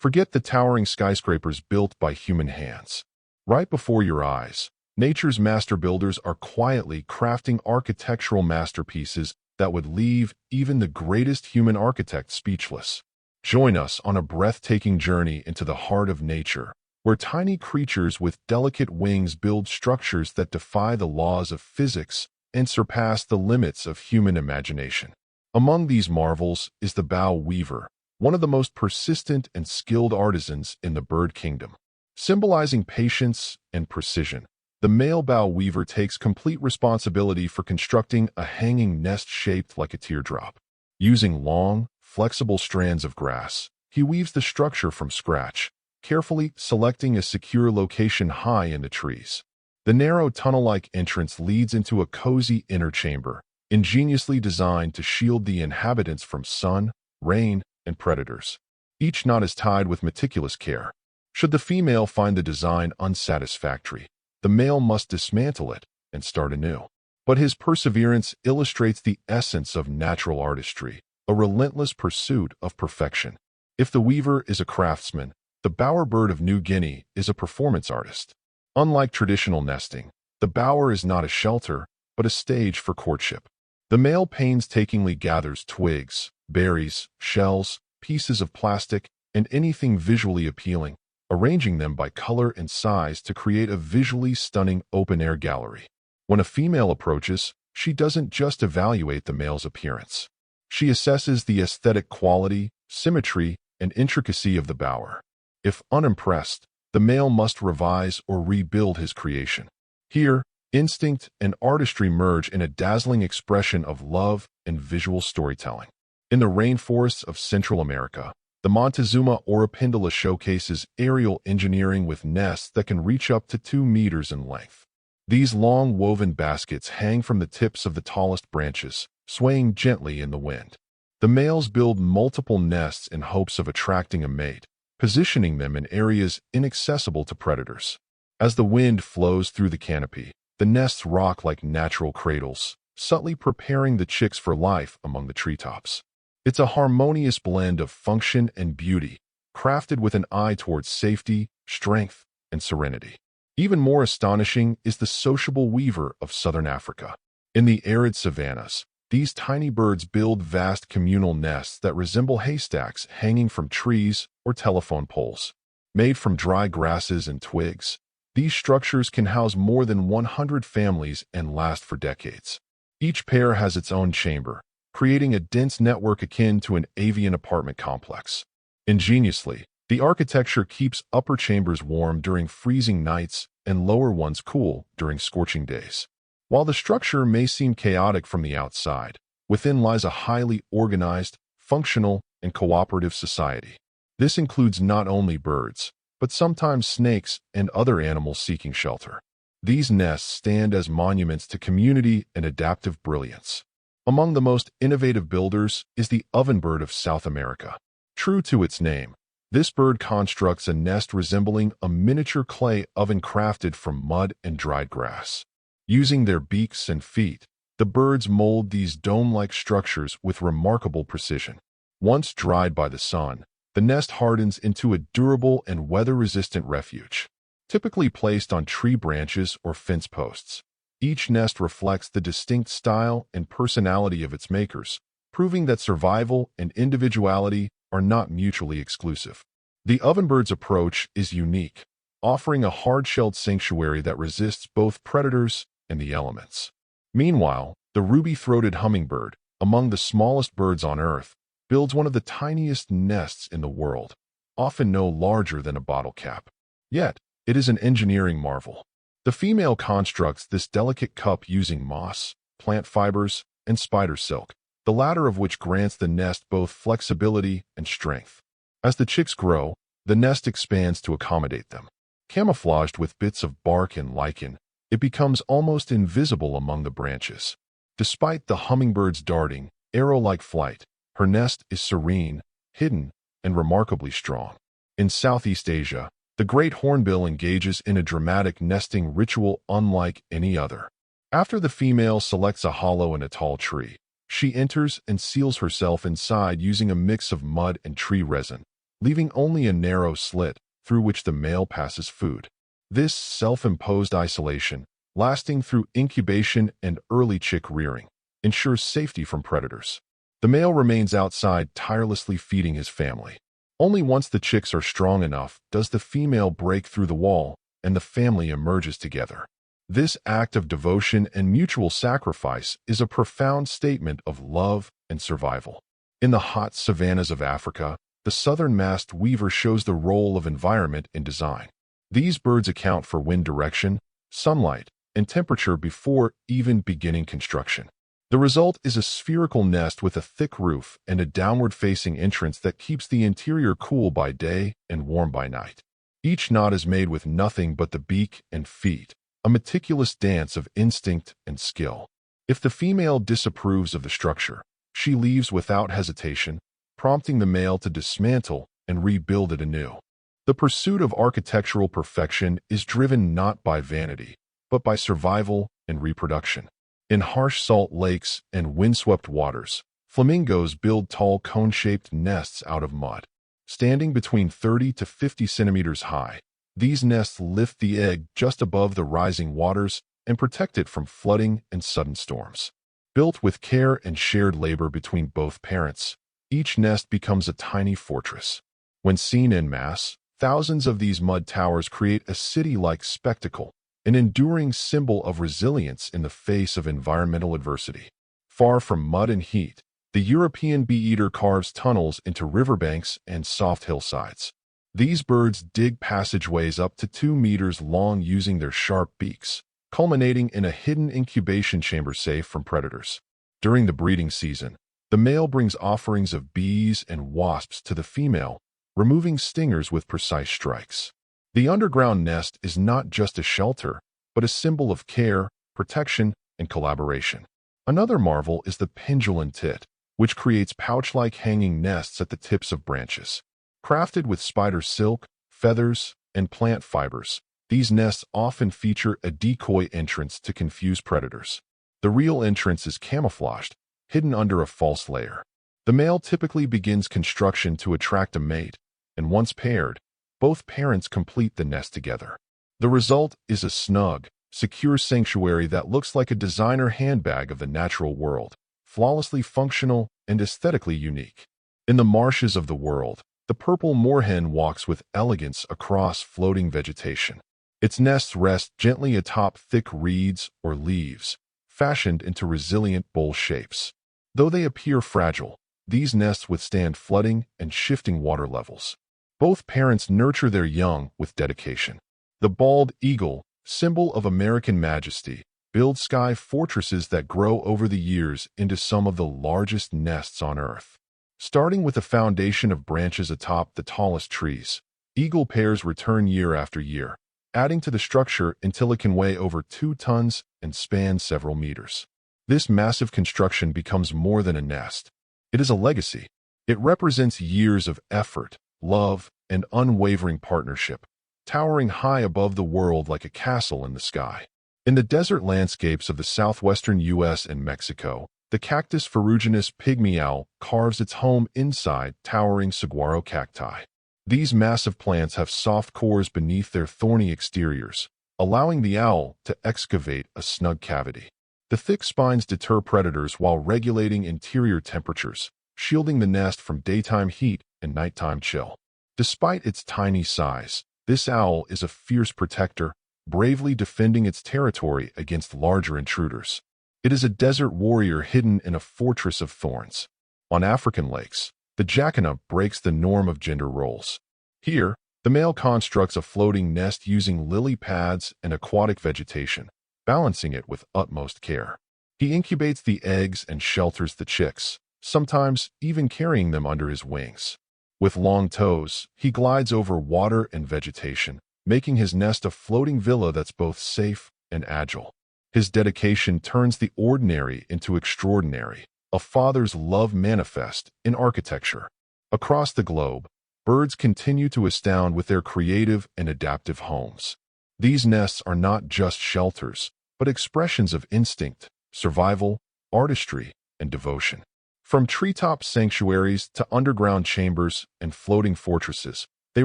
Forget the towering skyscrapers built by human hands. Right before your eyes, nature's master builders are quietly crafting architectural masterpieces that would leave even the greatest human architect speechless. Join us on a breathtaking journey into the heart of nature, where tiny creatures with delicate wings build structures that defy the laws of physics and surpass the limits of human imagination. Among these marvels is the bow weaver, one of the most persistent and skilled artisans in the bird kingdom. Symbolizing patience and precision, the male bow weaver takes complete responsibility for constructing a hanging nest shaped like a teardrop. Using long, flexible strands of grass, he weaves the structure from scratch, carefully selecting a secure location high in the trees. The narrow tunnel-like entrance leads into a cozy inner chamber, ingeniously designed to shield the inhabitants from sun, rain, and predators. Each knot is tied with meticulous care. Should the female find the design unsatisfactory, the male must dismantle it and start anew. But his perseverance illustrates the essence of natural artistry, a relentless pursuit of perfection. If the weaver is a craftsman, the bowerbird of New Guinea is a performance artist. Unlike traditional nesting, the bower is not a shelter, but a stage for courtship. The male painstakingly gathers twigs, berries, shells, pieces of plastic, and anything visually appealing, arranging them by color and size to create a visually stunning open-air gallery. When a female approaches, she doesn't just evaluate the male's appearance. She assesses the aesthetic quality, symmetry, and intricacy of the bower. If unimpressed, the male must revise or rebuild his creation. Here, instinct and artistry merge in a dazzling expression of love and visual storytelling. In the rainforests of Central America, the Montezuma Oripindala showcases aerial engineering with nests that can reach up to 2 meters in length. These long woven baskets hang from the tips of the tallest branches, swaying gently in the wind. The males build multiple nests in hopes of attracting a mate, positioning them in areas inaccessible to predators. As the wind flows through the canopy, the nests rock like natural cradles, subtly preparing the chicks for life among the treetops. It's a harmonious blend of function and beauty, crafted with an eye towards safety, strength, and serenity. Even more astonishing is the sociable weaver of southern Africa. In the arid savannas, these tiny birds build vast communal nests that resemble haystacks hanging from trees or telephone poles. Made from dry grasses and twigs, these structures can house more than 100 families and last for decades. Each pair has its own chamber, creating a dense network akin to an avian apartment complex. Ingeniously, the architecture keeps upper chambers warm during freezing nights and lower ones cool during scorching days. While the structure may seem chaotic from the outside, within lies a highly organized, functional, and cooperative society. This includes not only birds, but sometimes snakes and other animals seeking shelter. These nests stand as monuments to community and adaptive brilliance. Among the most innovative builders is the ovenbird of South America. True to its name, this bird constructs a nest resembling a miniature clay oven crafted from mud and dried grass. Using their beaks and feet, the birds mold these dome-like structures with remarkable precision. Once dried by the sun, the nest hardens into a durable and weather-resistant refuge. Typically placed on tree branches or fence posts, each nest reflects the distinct style and personality of its makers, proving that survival and individuality are not mutually exclusive. The ovenbird's approach is unique, offering a hard-shelled sanctuary that resists both predators and the elements. Meanwhile, the ruby-throated hummingbird, among the smallest birds on Earth, builds one of the tiniest nests in the world, often no larger than a bottle cap. Yet, it is an engineering marvel. The female constructs this delicate cup using moss, plant fibers, and spider silk, the latter of which grants the nest both flexibility and strength. As the chicks grow, the nest expands to accommodate them. Camouflaged with bits of bark and lichen, it becomes almost invisible among the branches. Despite the hummingbird's darting, arrow-like flight, her nest is serene, hidden, and remarkably strong. In Southeast Asia, the great hornbill engages in a dramatic nesting ritual unlike any other. After the female selects a hollow in a tall tree, she enters and seals herself inside using a mix of mud and tree resin, leaving only a narrow slit through which the male passes food. This self-imposed isolation, lasting through incubation and early chick rearing, ensures safety from predators. The male remains outside tirelessly feeding his family. Only once the chicks are strong enough does the female break through the wall and the family emerges together. This act of devotion and mutual sacrifice is a profound statement of love and survival. In the hot savannas of Africa, the southern masked weaver shows the role of environment in design. These birds account for wind direction, sunlight, and temperature before even beginning construction. The result is a spherical nest with a thick roof and a downward-facing entrance that keeps the interior cool by day and warm by night. Each knot is made with nothing but the beak and feet, a meticulous dance of instinct and skill. If the female disapproves of the structure, she leaves without hesitation, prompting the male to dismantle and rebuild it anew. The pursuit of architectural perfection is driven not by vanity, but by survival and reproduction. In harsh salt lakes and windswept waters, flamingos build tall cone-shaped nests out of mud. Standing between 30 to 50 centimeters high, these nests lift the egg just above the rising waters and protect it from flooding and sudden storms. Built with care and shared labor between both parents, each nest becomes a tiny fortress. When seen en masse, thousands of these mud towers create a city-like spectacle, an enduring symbol of resilience in the face of environmental adversity. Far from mud and heat, the European bee-eater carves tunnels into riverbanks and soft hillsides. These birds dig passageways up to 2 meters long using their sharp beaks, culminating in a hidden incubation chamber safe from predators. During the breeding season, the male brings offerings of bees and wasps to the female, removing stingers with precise strikes. The underground nest is not just a shelter, but a symbol of care, protection, and collaboration. Another marvel is the pendulum tit, which creates pouch-like hanging nests at the tips of branches. Crafted with spider silk, feathers, and plant fibers, these nests often feature a decoy entrance to confuse predators. The real entrance is camouflaged, hidden under a false layer. The male typically begins construction to attract a mate, and once paired, both parents complete the nest together. The result is a snug, secure sanctuary that looks like a designer handbag of the natural world, flawlessly functional and aesthetically unique. In the marshes of the world, the purple moorhen walks with elegance across floating vegetation. Its nests rest gently atop thick reeds or leaves, fashioned into resilient bowl shapes. Though they appear fragile, these nests withstand flooding and shifting water levels. Both parents nurture their young with dedication. The bald eagle, symbol of American majesty, builds sky fortresses that grow over the years into some of the largest nests on Earth. Starting with a foundation of branches atop the tallest trees, eagle pairs return year after year, adding to the structure until it can weigh over 2 tons and span several meters. This massive construction becomes more than a nest. It is a legacy. It represents years of effort, love, and unwavering partnership, towering high above the world like a castle in the sky. In the desert landscapes of the southwestern U.S. and Mexico, the cactus ferruginous pygmy owl carves its home inside towering saguaro cacti. These massive plants have soft cores beneath their thorny exteriors, allowing the owl to excavate a snug cavity. The thick spines deter predators while regulating interior temperatures, shielding the nest from daytime heat and nighttime chill. Despite its tiny size, this owl is a fierce protector, bravely defending its territory against larger intruders. It is a desert warrior hidden in a fortress of thorns. On African lakes, the jacana breaks the norm of gender roles. Here, the male constructs a floating nest using lily pads and aquatic vegetation, balancing it with utmost care. He incubates the eggs and shelters the chicks, sometimes even carrying them under his wings. With long toes, he glides over water and vegetation, making his nest a floating villa that's both safe and agile. His dedication turns the ordinary into extraordinary, a father's love manifest in architecture. Across the globe, birds continue to astound with their creative and adaptive homes. These nests are not just shelters, but expressions of instinct, survival, artistry, and devotion. From treetop sanctuaries to underground chambers and floating fortresses, they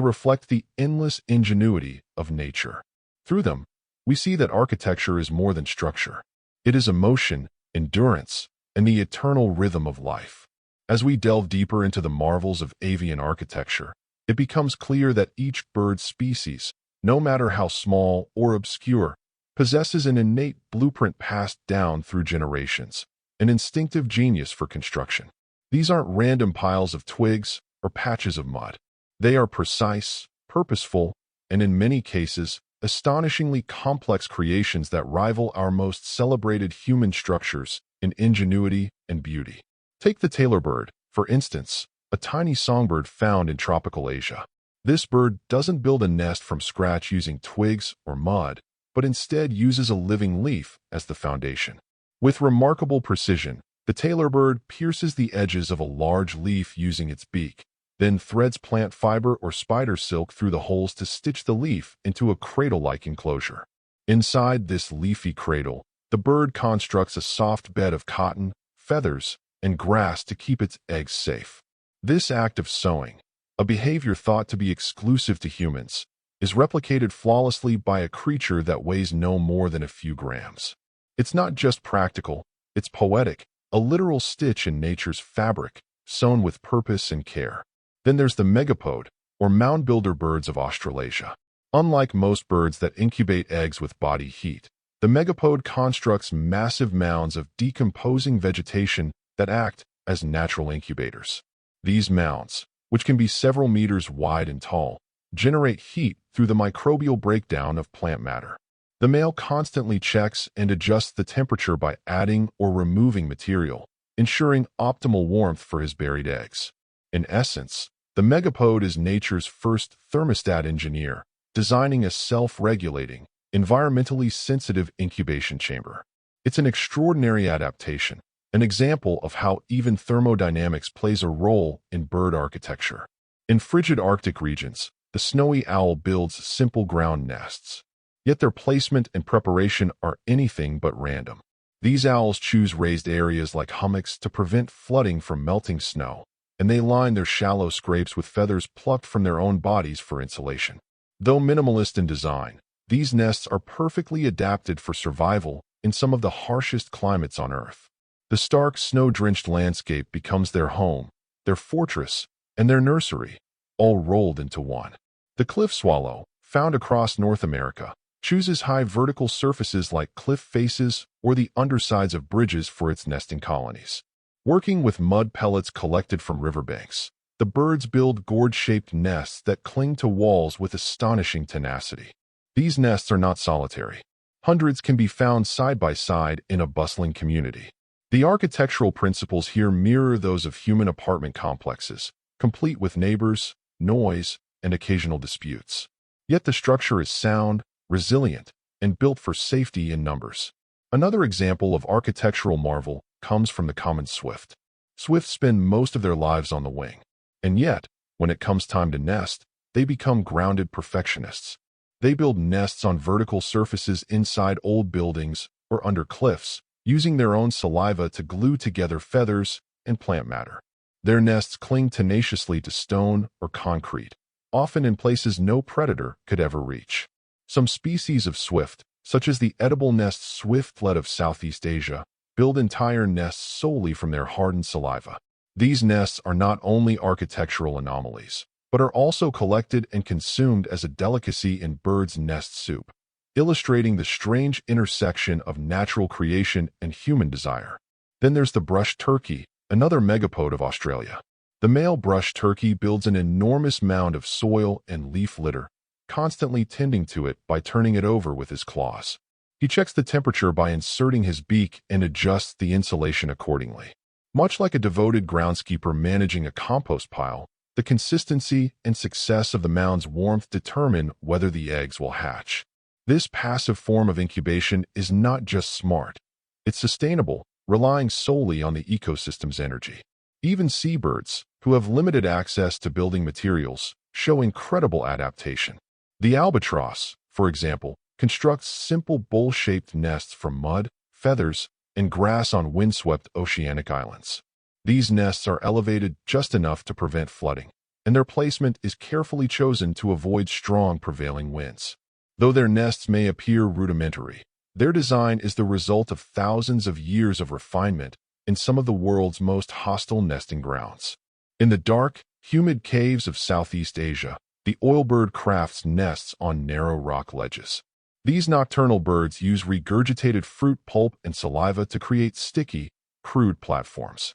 reflect the endless ingenuity of nature. Through them, we see that architecture is more than structure. It is emotion, endurance, and the eternal rhythm of life. As we delve deeper into the marvels of avian architecture, it becomes clear that each bird species, no matter how small or obscure, possesses an innate blueprint passed down through generations, an instinctive genius for construction. These aren't random piles of twigs or patches of mud. They are precise, purposeful, and in many cases, astonishingly complex creations that rival our most celebrated human structures in ingenuity and beauty. Take the tailor bird, for instance, a tiny songbird found in tropical Asia. This bird doesn't build a nest from scratch using twigs or mud, but instead uses a living leaf as the foundation. With remarkable precision, the tailor bird pierces the edges of a large leaf using its beak, then threads plant fiber or spider silk through the holes to stitch the leaf into a cradle-like enclosure. Inside this leafy cradle, the bird constructs a soft bed of cotton, feathers, and grass to keep its eggs safe. This act of sewing, a behavior thought to be exclusive to humans, is replicated flawlessly by a creature that weighs no more than a few grams. It's not just practical, it's poetic, a literal stitch in nature's fabric, sewn with purpose and care. Then there's the megapode, or mound builder birds of Australasia. Unlike most birds that incubate eggs with body heat, the megapode constructs massive mounds of decomposing vegetation that act as natural incubators. These mounds, which can be several meters wide and tall, generate heat through the microbial breakdown of plant matter. The male constantly checks and adjusts the temperature by adding or removing material, ensuring optimal warmth for his buried eggs. In essence, the megapode is nature's first thermostat engineer, designing a self-regulating, environmentally sensitive incubation chamber. It's an extraordinary adaptation, an example of how even thermodynamics plays a role in bird architecture. In frigid Arctic regions, the snowy owl builds simple ground nests. Yet their placement and preparation are anything but random. These owls choose raised areas like hummocks to prevent flooding from melting snow, and they line their shallow scrapes with feathers plucked from their own bodies for insulation. Though minimalist in design, these nests are perfectly adapted for survival in some of the harshest climates on Earth. The stark, snow-drenched landscape becomes their home, their fortress, and their nursery, all rolled into one. The cliff swallow, found across North America, chooses high vertical surfaces like cliff faces or the undersides of bridges for its nesting colonies. Working with mud pellets collected from riverbanks, the birds build gourd-shaped nests that cling to walls with astonishing tenacity. These nests are not solitary. Hundreds can be found side by side in a bustling community. The architectural principles here mirror those of human apartment complexes, complete with neighbors, noise, and occasional disputes. Yet the structure is sound, resilient, and built for safety in numbers. Another example of architectural marvel comes from the common swift. Swifts spend most of their lives on the wing, and yet, when it comes time to nest, they become grounded perfectionists. They build nests on vertical surfaces inside old buildings or under cliffs, using their own saliva to glue together feathers and plant matter. Their nests cling tenaciously to stone or concrete, often in places no predator could ever reach. Some species of swift, such as the edible nest swiftlet of Southeast Asia, build entire nests solely from their hardened saliva. These nests are not only architectural anomalies, but are also collected and consumed as a delicacy in birds' nest soup, illustrating the strange intersection of natural creation and human desire. Then there's the brush turkey, another megapode of Australia. The male brush turkey builds an enormous mound of soil and leaf litter, constantly tending to it by turning it over with his claws. He checks the temperature by inserting his beak and adjusts the insulation accordingly. Much like a devoted groundskeeper managing a compost pile, the consistency and success of the mound's warmth determine whether the eggs will hatch. This passive form of incubation is not just smart, it's sustainable, relying solely on the ecosystem's energy. Even seabirds, who have limited access to building materials, show incredible adaptation. The albatross, for example, constructs simple bowl-shaped nests from mud, feathers, and grass on windswept oceanic islands. These nests are elevated just enough to prevent flooding, and their placement is carefully chosen to avoid strong prevailing winds. Though their nests may appear rudimentary, their design is the result of thousands of years of refinement in some of the world's most hostile nesting grounds. In the dark, humid caves of Southeast Asia, the oilbird crafts nests on narrow rock ledges. These nocturnal birds use regurgitated fruit pulp and saliva to create sticky, crude platforms.